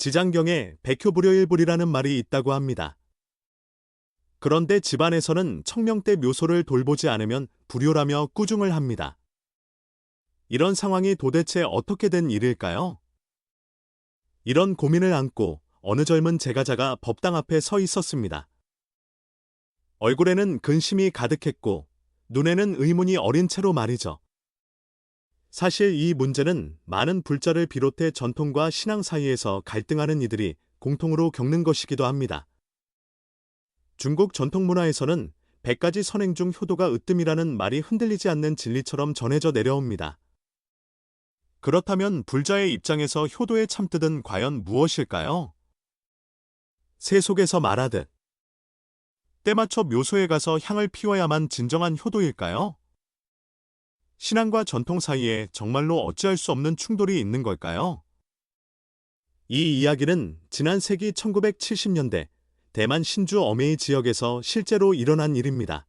지장경에 백효불효일불이라는 말이 있다고 합니다. 그런데 집안에서는 청명대 묘소를 돌보지 않으면 불효라며 꾸중을 합니다. 이런 상황이 도대체 어떻게 된 일일까요? 이런 고민을 안고 어느 젊은 제가자가 법당 앞에 서 있었습니다. 얼굴에는 근심이 가득했고 눈에는 의문이 어린 채로 말이죠. 사실 이 문제는 많은 불자를 비롯해 전통과 신앙 사이에서 갈등하는 이들이 공통으로 겪는 것이기도 합니다. 중국 전통문화에서는 100가지 선행 중 효도가 으뜸이라는 말이 흔들리지 않는 진리처럼 전해져 내려옵니다. 그렇다면 불자의 입장에서 효도의 참뜻은 과연 무엇일까요? 새 속에서 말하듯 때맞춰 묘소에 가서 향을 피워야만 진정한 효도일까요? 신앙과 전통 사이에 정말로 어찌할 수 없는 충돌이 있는 걸까요? 이 이야기는 지난 세기 1970년대 대만 신주 어메이 지역에서 실제로 일어난 일입니다.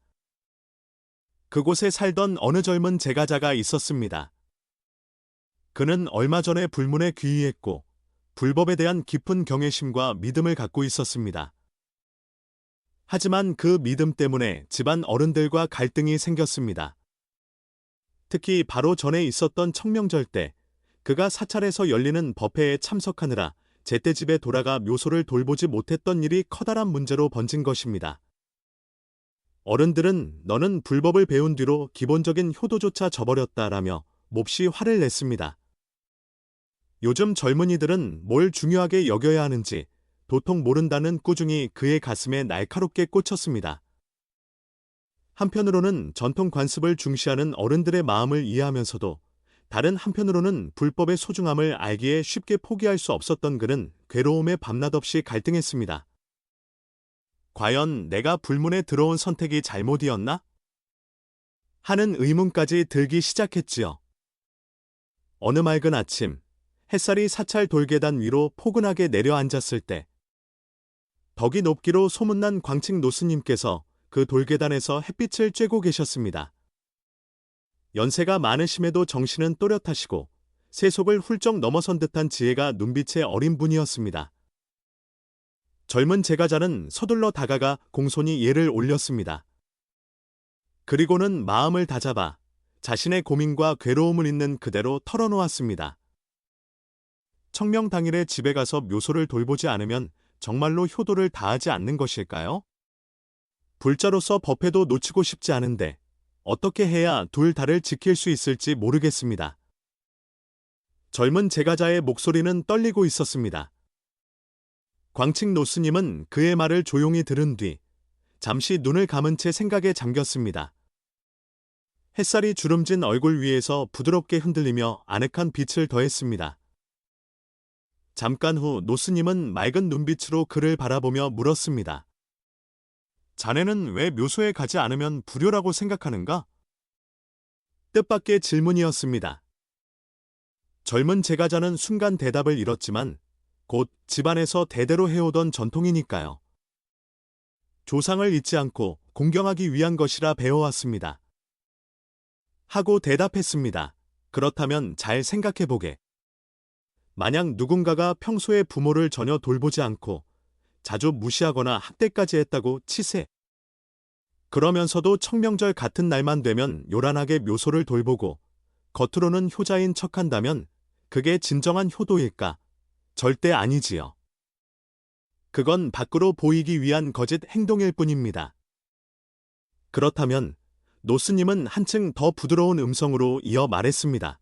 그곳에 살던 어느 젊은 제가자가 있었습니다. 그는 얼마 전에 불문에 귀의했고 불법에 대한 깊은 경외심과 믿음을 갖고 있었습니다. 하지만 그 믿음 때문에 집안 어른들과 갈등이 생겼습니다. 특히 바로 전에 있었던 청명절 때 그가 사찰에서 열리는 법회에 참석하느라 제때 집에 돌아가 묘소를 돌보지 못했던 일이 커다란 문제로 번진 것입니다. 어른들은 너는 불법을 배운 뒤로 기본적인 효도조차 저버렸다라며 몹시 화를 냈습니다. 요즘 젊은이들은 뭘 중요하게 여겨야 하는지 도통 모른다는 꾸중이 그의 가슴에 날카롭게 꽂혔습니다. 한편으로는 전통 관습을 중시하는 어른들의 마음을 이해하면서도 다른 한편으로는 불법의 소중함을 알기에 쉽게 포기할 수 없었던 그는 괴로움에 밤낮 없이 갈등했습니다. 과연 내가 불문에 들어온 선택이 잘못이었나? 하는 의문까지 들기 시작했지요. 어느 맑은 아침, 햇살이 사찰 돌계단 위로 포근하게 내려앉았을 때 덕이 높기로 소문난 광측 노스님께서 그 돌계단에서 햇빛을 쬐고 계셨습니다. 연세가 많으심에도 정신은 또렷하시고 세속을 훌쩍 넘어선 듯한 지혜가 눈빛의 어린 분이었습니다. 젊은 제가자는 서둘러 다가가 공손히 예를 올렸습니다. 그리고는 마음을 다잡아 자신의 고민과 괴로움을 있는 그대로 털어놓았습니다. 청명 당일에 집에 가서 묘소를 돌보지 않으면 정말로 효도를 다하지 않는 것일까요? 불자로서 법회도 놓치고 싶지 않은데 어떻게 해야 둘 다를 지킬 수 있을지 모르겠습니다. 젊은 제가자의 목소리는 떨리고 있었습니다. 광측 노스님은 그의 말을 조용히 들은 뒤 잠시 눈을 감은 채 생각에 잠겼습니다. 햇살이 주름진 얼굴 위에서 부드럽게 흔들리며 아늑한 빛을 더했습니다. 잠깐 후 노스님은 맑은 눈빛으로 그를 바라보며 물었습니다. 자네는 왜 묘소에 가지 않으면 불효라고 생각하는가? 뜻밖의 질문이었습니다. 젊은 제가자는 순간 대답을 잃었지만 곧 집안에서 대대로 해오던 전통이니까요. 조상을 잊지 않고 공경하기 위한 것이라 배워왔습니다. 하고 대답했습니다. 그렇다면 잘 생각해보게. 만약 누군가가 평소에 부모를 전혀 돌보지 않고 자주 무시하거나 학대까지 했다고 치세. 그러면서도 청명절 같은 날만 되면 요란하게 묘소를 돌보고 겉으로는 효자인 척한다면 그게 진정한 효도일까? 절대 아니지요. 그건 밖으로 보이기 위한 거짓 행동일 뿐입니다. 그렇다면 노스님은 한층 더 부드러운 음성으로 이어 말했습니다.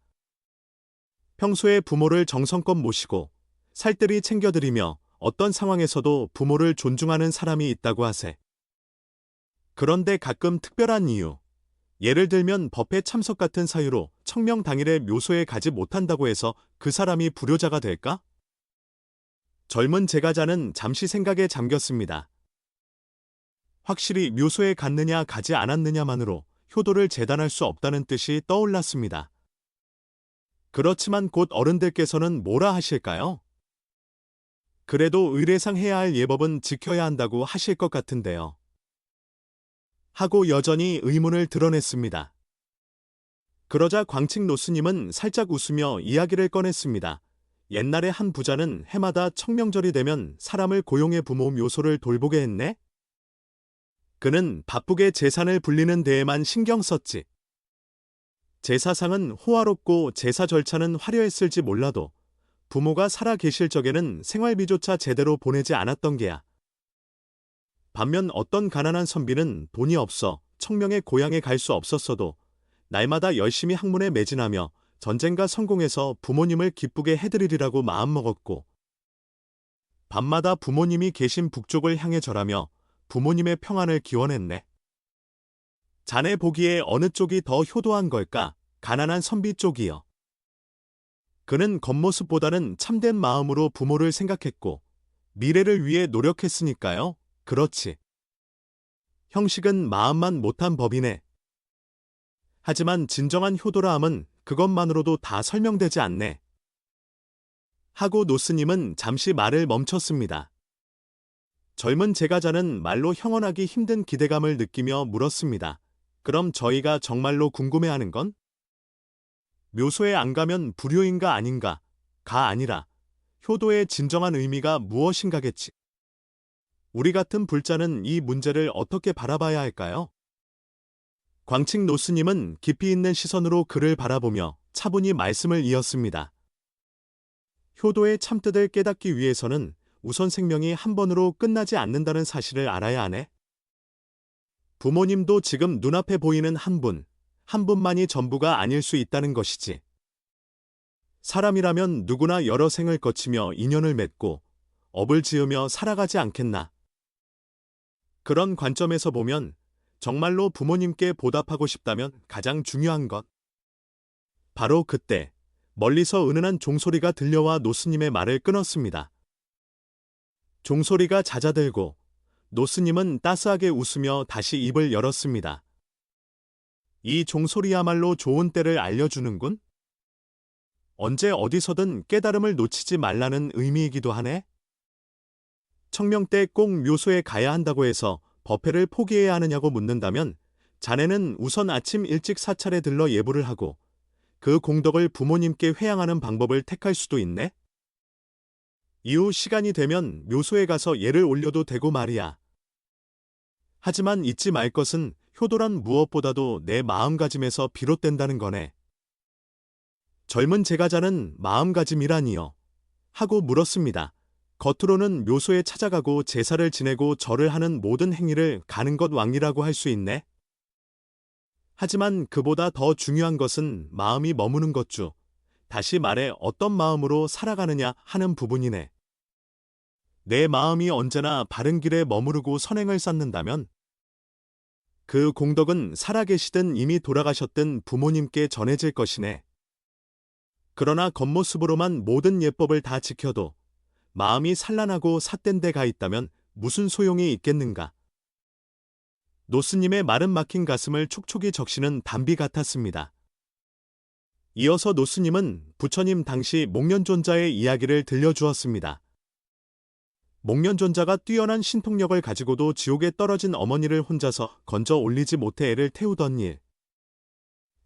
평소에 부모를 정성껏 모시고 살뜰히 챙겨드리며 어떤 상황에서도 부모를 존중하는 사람이 있다고 하세. 그런데 가끔 특별한 이유, 예를 들면 법회 참석 같은 사유로 청명 당일에 묘소에 가지 못한다고 해서 그 사람이 불효자가 될까? 젊은 제가자는 잠시 생각에 잠겼습니다. 확실히 묘소에 갔느냐 가지 않았느냐만으로 효도를 재단할 수 없다는 뜻이 떠올랐습니다. 그렇지만 곧 어른들께서는 뭐라 하실까요? 그래도 의례상 해야 할 예법은 지켜야 한다고 하실 것 같은데요. 하고 여전히 의문을 드러냈습니다. 그러자 광측 노스님은 살짝 웃으며 이야기를 꺼냈습니다. 옛날에 한 부자는 해마다 청명절이 되면 사람을 고용해 부모 묘소를 돌보게 했네? 그는 바쁘게 재산을 불리는 데에만 신경 썼지. 제사상은 호화롭고 제사 절차는 화려했을지 몰라도 부모가 살아 계실 적에는 생활비조차 제대로 보내지 않았던 게야. 반면 어떤 가난한 선비는 돈이 없어 청명의 고향에 갈 수 없었어도 날마다 열심히 학문에 매진하며 전쟁과 성공해서 부모님을 기쁘게 해드리리라고 마음먹었고, 밤마다 부모님이 계신 북쪽을 향해 절하며 부모님의 평안을 기원했네. 자네 보기에 어느 쪽이 더 효도한 걸까? 가난한 선비 쪽이요. 그는 겉모습보다는 참된 마음으로 부모를 생각했고 미래를 위해 노력했으니까요. 그렇지. 형식은 마음만 못한 법이네. 하지만 진정한 효도라 함은 그것만으로도 다 설명되지 않네. 하고 노스님은 잠시 말을 멈췄습니다. 젊은 제가자는 말로 형언하기 힘든 기대감을 느끼며 물었습니다. 그럼 저희가 정말로 궁금해하는 건? 묘소에 안 가면 불효인가 아닌가? 가 아니라 효도의 진정한 의미가 무엇인가겠지. 우리 같은 불자는 이 문제를 어떻게 바라봐야 할까요? 광칙 노스님은 깊이 있는 시선으로 그를 바라보며 차분히 말씀을 이었습니다. 효도의 참뜻을 깨닫기 위해서는 우선 생명이 한 번으로 끝나지 않는다는 사실을 알아야 하네. 부모님도 지금 눈앞에 보이는 한 분만이 전부가 아닐 수 있다는 것이지. 사람이라면 누구나 여러 생을 거치며 인연을 맺고 업을 지으며 살아가지 않겠나. 그런 관점에서 보면 정말로 부모님께 보답하고 싶다면 가장 중요한 것. 바로 그때 멀리서 은은한 종소리가 들려와 노스님의 말을 끊었습니다. 종소리가 잦아들고 노스님은 따스하게 웃으며 다시 입을 열었습니다. 이 종소리야말로 좋은 때를 알려주는군. 언제 어디서든 깨달음을 놓치지 말라는 의미이기도 하네. 청명 때 꼭 묘소에 가야 한다고 해서 법회를 포기해야 하느냐고 묻는다면 자네는 우선 아침 일찍 사찰에 들러 예불을 하고 그 공덕을 부모님께 회양하는 방법을 택할 수도 있네. 이후 시간이 되면 묘소에 가서 예를 올려도 되고 말이야. 하지만 잊지 말 것은 효도란 무엇보다도 내 마음가짐에서 비롯된다는 거네. 젊은 제가자는 마음가짐이라니요? 하고 물었습니다. 겉으로는 묘소에 찾아가고 제사를 지내고 절을 하는 모든 행위를 가는 것 왕이라고 할 수 있네. 하지만 그보다 더 중요한 것은 마음이 머무는 것주, 다시 말해 어떤 마음으로 살아가느냐 하는 부분이네. 내 마음이 언제나 바른 길에 머무르고 선행을 쌓는다면 그 공덕은 살아계시든 이미 돌아가셨든 부모님께 전해질 것이네. 그러나 겉모습으로만 모든 예법을 다 지켜도 마음이 산란하고 삿된 데가 있다면 무슨 소용이 있겠는가. 노스님의 마른 막힌 가슴을 촉촉이 적시는 담비 같았습니다. 이어서 노스님은 부처님 당시 목련존자의 이야기를 들려주었습니다. 목련존자가 뛰어난 신통력을 가지고도 지옥에 떨어진 어머니를 혼자서 건져 올리지 못해 애를 태우던 일.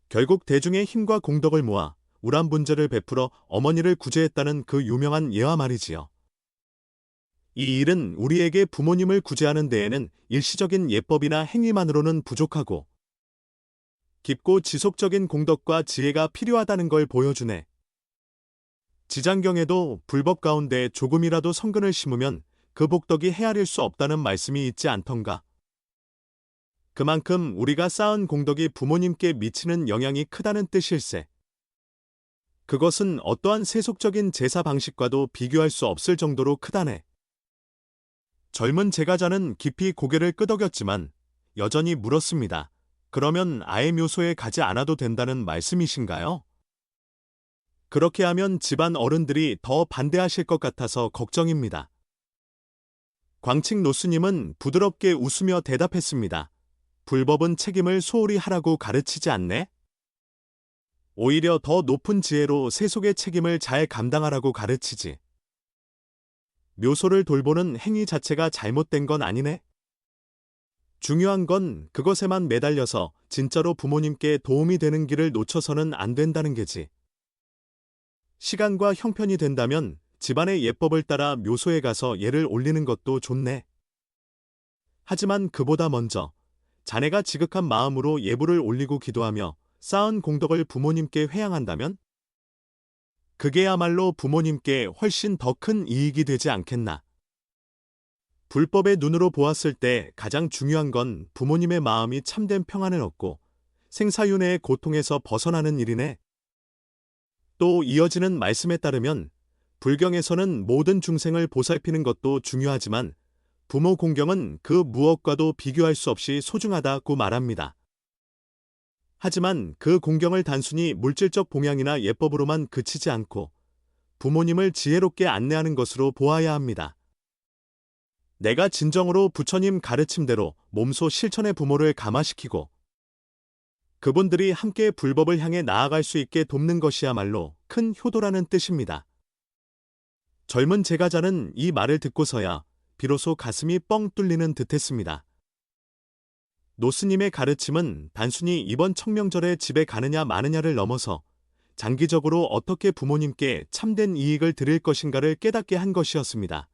결국 대중의 힘과 공덕을 모아 우람분재를 베풀어 어머니를 구제했다는 그 유명한 예화 말이지요. 이 일은 우리에게 부모님을 구제하는 데에는 일시적인 예법이나 행위만으로는 부족하고 깊고 지속적인 공덕과 지혜가 필요하다는 걸 보여주네. 지장경에도 불법 가운데 조금이라도 성근을 심으면 그 복덕이 헤아릴 수 없다는 말씀이 있지 않던가. 그만큼 우리가 쌓은 공덕이 부모님께 미치는 영향이 크다는 뜻일세. 그것은 어떠한 세속적인 제사 방식과도 비교할 수 없을 정도로 크다네. 젊은 제가자는 깊이 고개를 끄덕였지만 여전히 물었습니다. 그러면 아예 묘소에 가지 않아도 된다는 말씀이신가요? 그렇게 하면 집안 어른들이 더 반대하실 것 같아서 걱정입니다. 광칙 노스님은 부드럽게 웃으며 대답했습니다. 불법은 책임을 소홀히 하라고 가르치지 않네? 오히려 더 높은 지혜로 세속의 책임을 잘 감당하라고 가르치지. 묘소를 돌보는 행위 자체가 잘못된 건 아니네? 중요한 건 그것에만 매달려서 진짜로 부모님께 도움이 되는 길을 놓쳐서는 안 된다는 게지. 시간과 형편이 된다면 집안의 예법을 따라 묘소에 가서 예를 올리는 것도 좋네. 하지만 그보다 먼저 자네가 지극한 마음으로 예불을 올리고 기도하며 쌓은 공덕을 부모님께 회양한다면 그게야말로 부모님께 훨씬 더 큰 이익이 되지 않겠나. 불법의 눈으로 보았을 때 가장 중요한 건 부모님의 마음이 참된 평안을 얻고 생사윤회의 고통에서 벗어나는 일이네. 또 이어지는 말씀에 따르면 불경에서는 모든 중생을 보살피는 것도 중요하지만 부모 공경은 그 무엇과도 비교할 수 없이 소중하다고 말합니다. 하지만 그 공경을 단순히 물질적 봉양이나 예법으로만 그치지 않고 부모님을 지혜롭게 안내하는 것으로 보아야 합니다. 내가 진정으로 부처님 가르침대로 몸소 실천의 부모를 감화시키고 그분들이 함께 불법을 향해 나아갈 수 있게 돕는 것이야말로 큰 효도라는 뜻입니다. 젊은 제가자는 이 말을 듣고서야 비로소 가슴이 뻥 뚫리는 듯했습니다. 노스님의 가르침은 단순히 이번 청명절에 집에 가느냐 마느냐를 넘어서 장기적으로 어떻게 부모님께 참된 이익을 드릴 것인가를 깨닫게 한 것이었습니다.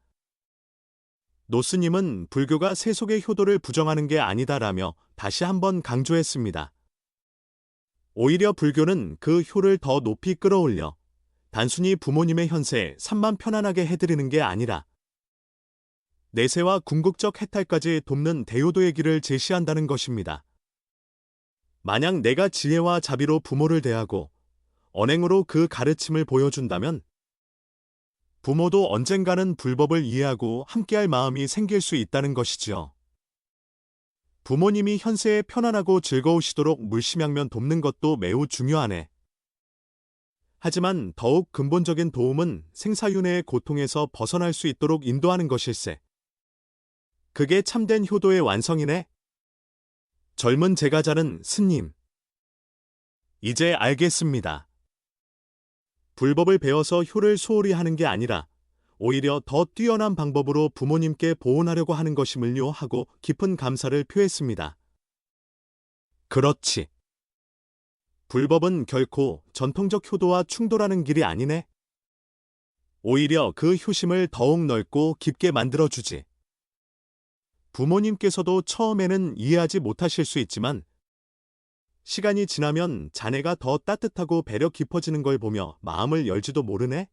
노스님은 불교가 세속의 효도를 부정하는 게 아니다라며 다시 한번 강조했습니다. 오히려 불교는 그 효를 더 높이 끌어올려 단순히 부모님의 현세, 삶만 편안하게 해드리는 게 아니라 내세와 궁극적 해탈까지 돕는 대효도의 길을 제시한다는 것입니다. 만약 내가 지혜와 자비로 부모를 대하고 언행으로 그 가르침을 보여준다면 부모도 언젠가는 불법을 이해하고 함께할 마음이 생길 수 있다는 것이지요. 부모님이 현세에 편안하고 즐거우시도록 물심양면 돕는 것도 매우 중요하네. 하지만 더욱 근본적인 도움은 생사윤회의 고통에서 벗어날 수 있도록 인도하는 것일세. 그게 참된 효도의 완성이네. 젊은 제가자는 스님, 이제 알겠습니다. 불법을 배워서 효를 소홀히 하는 게 아니라 오히려 더 뛰어난 방법으로 부모님께 보온하려고 하는 것임을요 하고 깊은 감사를 표했습니다. 그렇지. 불법은 결코 전통적 효도와 충돌하는 길이 아니네. 오히려 그 효심을 더욱 넓고 깊게 만들어주지. 부모님께서도 처음에는 이해하지 못하실 수 있지만 시간이 지나면 자네가 더 따뜻하고 배려 깊어지는 걸 보며 마음을 열지도 모르네.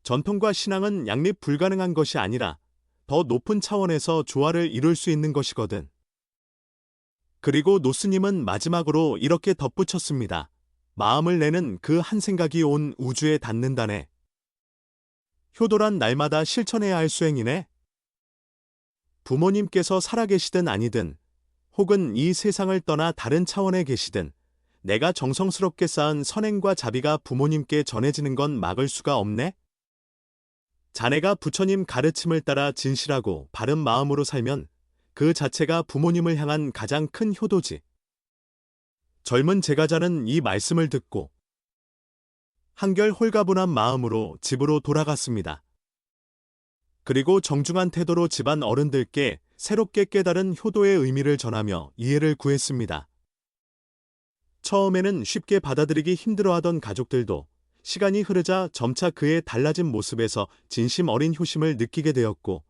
전통과 신앙은 양립 불가능한 것이 아니라 더 높은 차원에서 조화를 이룰 수 있는 것이거든. 그리고 노스님은 마지막으로 이렇게 덧붙였습니다. 마음을 내는 그 한 생각이 온 우주에 닿는다네. 효도란 날마다 실천해야 할 수행이네. 부모님께서 살아계시든 아니든 혹은 이 세상을 떠나 다른 차원에 계시든 내가 정성스럽게 쌓은 선행과 자비가 부모님께 전해지는 건 막을 수가 없네. 자네가 부처님 가르침을 따라 진실하고 바른 마음으로 살면 그 자체가 부모님을 향한 가장 큰 효도지. 젊은 제가자는 이 말씀을 듣고 한결 홀가분한 마음으로 집으로 돌아갔습니다. 그리고 정중한 태도로 집안 어른들께 새롭게 깨달은 효도의 의미를 전하며 이해를 구했습니다. 처음에는 쉽게 받아들이기 힘들어하던 가족들도 시간이 흐르자 점차 그의 달라진 모습에서 진심 어린 효심을 느끼게 되었고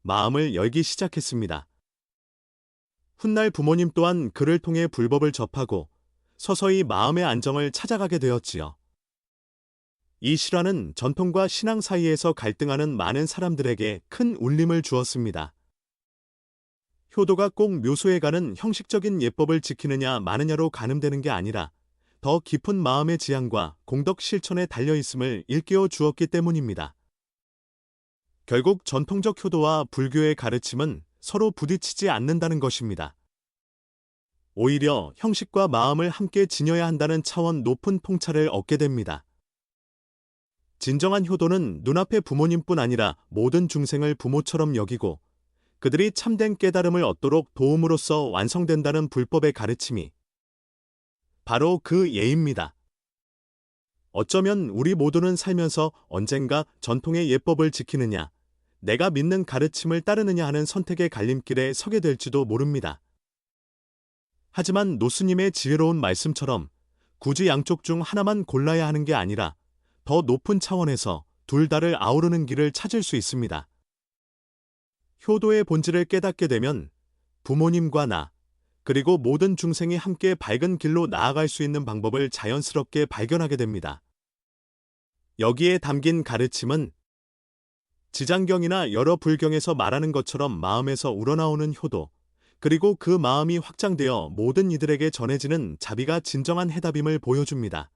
마음을 열기 시작했습니다. 훗날 부모님 또한 그를 통해 불법을 접하고 서서히 마음의 안정을 찾아가게 되었지요. 이 실화는 전통과 신앙 사이에서 갈등하는 많은 사람들에게 큰 울림을 주었습니다. 효도가 꼭 묘소에 가는 형식적인 예법을 지키느냐 마느냐로 가늠되는 게 아니라 더 깊은 마음의 지향과 공덕 실천에 달려있음을 일깨워 주었기 때문입니다. 결국 전통적 효도와 불교의 가르침은 서로 부딪히지 않는다는 것입니다. 오히려 형식과 마음을 함께 지녀야 한다는 차원 높은 통찰을 얻게 됩니다. 진정한 효도는 눈앞의 부모님뿐 아니라 모든 중생을 부모처럼 여기고 그들이 참된 깨달음을 얻도록 도움으로써 완성된다는 불법의 가르침이 바로 그 예입니다. 어쩌면 우리 모두는 살면서 언젠가 전통의 예법을 지키느냐, 내가 믿는 가르침을 따르느냐 하는 선택의 갈림길에 서게 될지도 모릅니다. 하지만 노스님의 지혜로운 말씀처럼 굳이 양쪽 중 하나만 골라야 하는 게 아니라 더 높은 차원에서 둘 다를 아우르는 길을 찾을 수 있습니다. 효도의 본질을 깨닫게 되면 부모님과 나, 그리고 모든 중생이 함께 밝은 길로 나아갈 수 있는 방법을 자연스럽게 발견하게 됩니다. 여기에 담긴 가르침은 지장경이나 여러 불경에서 말하는 것처럼 마음에서 우러나오는 효도, 그리고 그 마음이 확장되어 모든 이들에게 전해지는 자비가 진정한 해답임을 보여줍니다.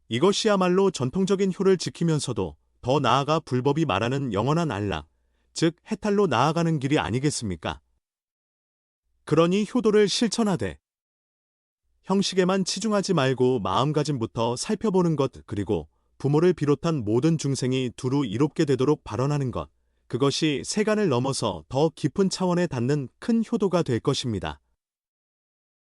이것이야말로 전통적인 효를 지키면서도 더 나아가 불법이 말하는 영원한 안락, 즉 해탈로 나아가는 길이 아니겠습니까? 그러니 효도를 실천하되 형식에만 치중하지 말고 마음가짐부터 살펴보는 것, 그리고 부모를 비롯한 모든 중생이 두루 이롭게 되도록 발언하는 것, 그것이 세간을 넘어서 더 깊은 차원에 닿는 큰 효도가 될 것입니다.